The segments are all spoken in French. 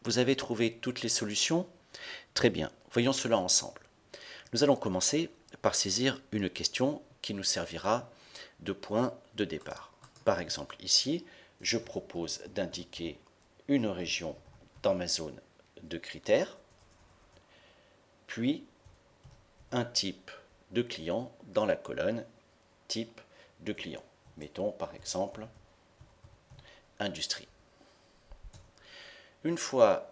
Vous avez trouvé toutes les solutions? Très bien, voyons cela ensemble. Nous allons commencer par saisir une question qui nous servira de point de départ. Par exemple, ici, je propose d'indiquer une région dans ma zone de critères, puis un type de client dans la colonne type de client. Mettons par exemple industrie. Une fois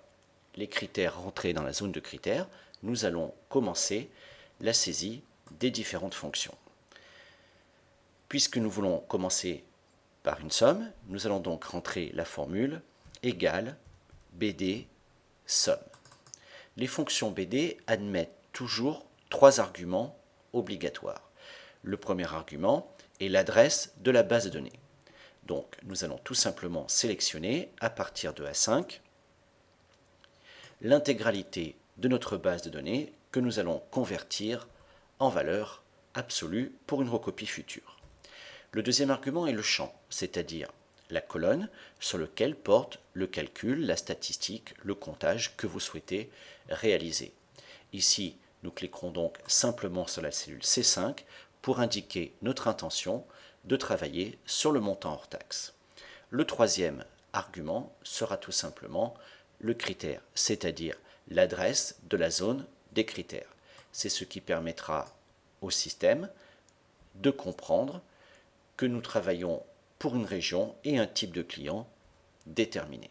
les critères rentrés dans la zone de critères, nous allons commencer la saisie des différentes fonctions. Puisque nous voulons commencer par une somme, nous allons donc rentrer la formule égale BD somme. Les fonctions BD admettent toujours trois arguments obligatoires. Le premier argument est l'adresse de la base de données. Donc nous allons tout simplement sélectionner à partir de A5 l'intégralité de notre base de données que nous allons convertir en valeur absolue pour une recopie future. Le deuxième argument est le champ, c'est-à-dire la colonne sur laquelle porte le calcul, la statistique, le comptage que vous souhaitez réaliser. Ici, nous cliquerons donc simplement sur la cellule C5 pour indiquer notre intention de travailler sur le montant hors taxe. Le troisième argument sera tout simplement le critère, c'est-à-dire l'adresse de la zone des critères. C'est ce qui permettra au système de comprendre que nous travaillons pour une région et un type de client déterminé.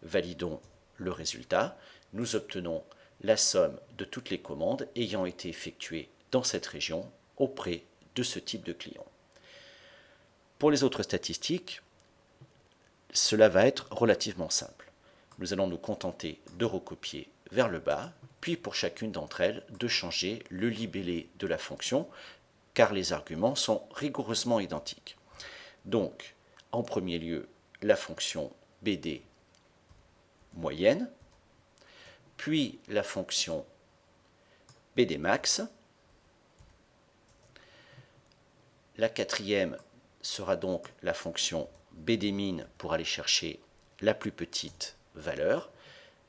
Validons le résultat. Nous obtenons la somme de toutes les commandes ayant été effectuées dans cette région auprès de ce type de client. Pour les autres statistiques, cela va être relativement simple. Nous allons nous contenter de recopier vers le bas, puis pour chacune d'entre elles, de changer le libellé de la fonction, car les arguments sont rigoureusement identiques. Donc, en premier lieu, la fonction BD moyenne, puis la fonction BDmax. La quatrième sera donc la fonction BDmin pour aller chercher la plus petite valeur.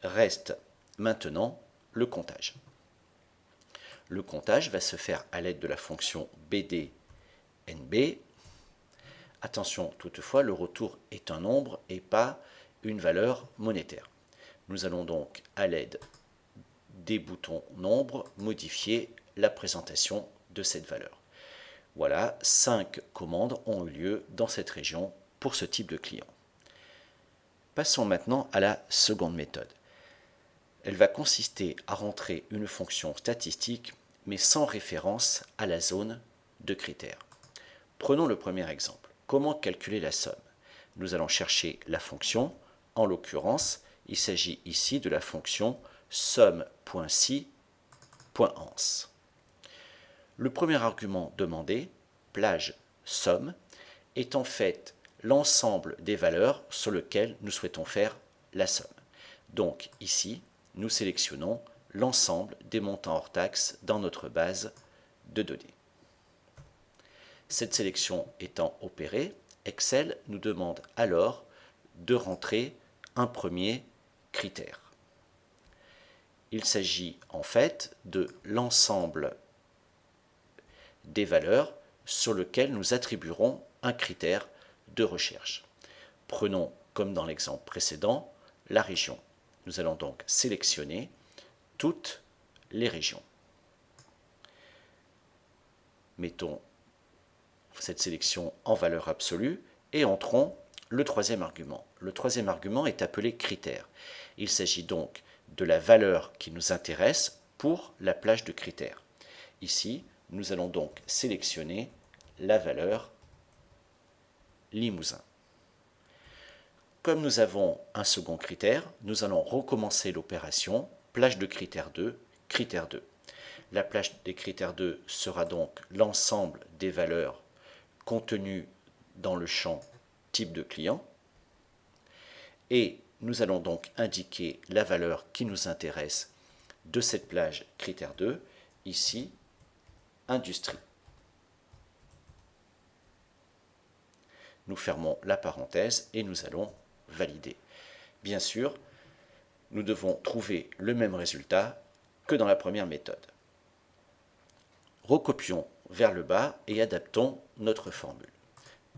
Reste maintenant le comptage. Le comptage va se faire à l'aide de la fonction BDNB. Attention toutefois, le retour est un nombre et pas une valeur monétaire. Nous allons donc, à l'aide des boutons nombre, modifier la présentation de cette valeur. Voilà, 5 commandes ont eu lieu dans cette région pour ce type de client. Passons maintenant à la seconde méthode. Elle va consister à rentrer une fonction statistique, mais sans référence à la zone de critères. Prenons le premier exemple. Comment calculer la somme? Nous allons chercher la fonction. En l'occurrence, il s'agit ici de la fonction somme.si.ans. Le premier argument demandé, plage somme, est en fait l'ensemble des valeurs sur lesquelles nous souhaitons faire la somme. Donc ici, nous sélectionnons l'ensemble des montants hors taxes dans notre base de données. Cette sélection étant opérée, Excel nous demande alors de rentrer un premier critère. Il s'agit en fait de l'ensemble des valeurs sur lesquelles nous attribuerons un critère de recherche. Prenons, comme dans l'exemple précédent, la région. Nous allons donc sélectionner toutes les régions. Mettons cette sélection en valeur absolue et entrons le troisième argument. Le troisième argument est appelé critère. Il s'agit donc de la valeur qui nous intéresse pour la plage de critères. Ici, nous allons donc sélectionner la valeur Limousin. Comme nous avons un second critère, nous allons recommencer l'opération plage de critère 2, critère 2. La plage des critères 2 sera donc l'ensemble des valeurs contenues dans le champ type de client. Et nous allons donc indiquer la valeur qui nous intéresse de cette plage critère 2, ici, industrie. Nous fermons la parenthèse et nous allons valider. Bien sûr, nous devons trouver le même résultat que dans la première méthode. Recopions vers le bas et adaptons notre formule.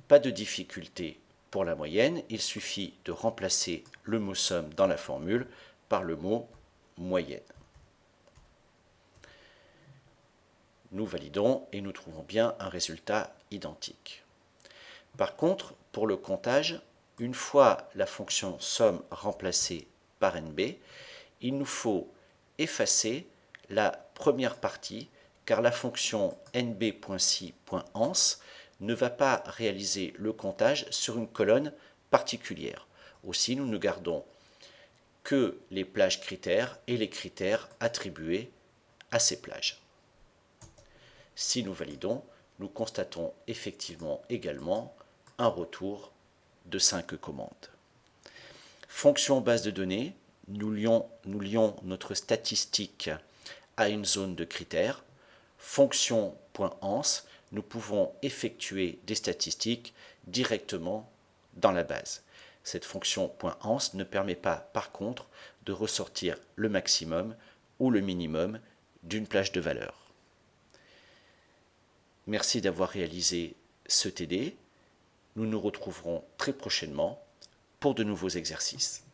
Pas de difficulté pour la moyenne, il suffit de remplacer le mot somme dans la formule par le mot moyenne. Nous validons et nous trouvons bien un résultat identique. Par contre, pour le comptage, une fois la fonction somme remplacée par NB, il nous faut effacer la première partie car la fonction nb.si.ans ne va pas réaliser le comptage sur une colonne particulière. Aussi, nous ne gardons que les plages critères et les critères attribués à ces plages. Si nous validons, nous constatons effectivement également un retour de 5 commandes. Fonction base de données, nous lions notre statistique à une zone de critères. Fonction.ans, nous pouvons effectuer des statistiques directement dans la base. Cette fonction .ans ne permet pas, par contre, de ressortir le maximum ou le minimum d'une plage de valeur. Merci d'avoir réalisé ce TD. Nous nous retrouverons très prochainement pour de nouveaux exercices.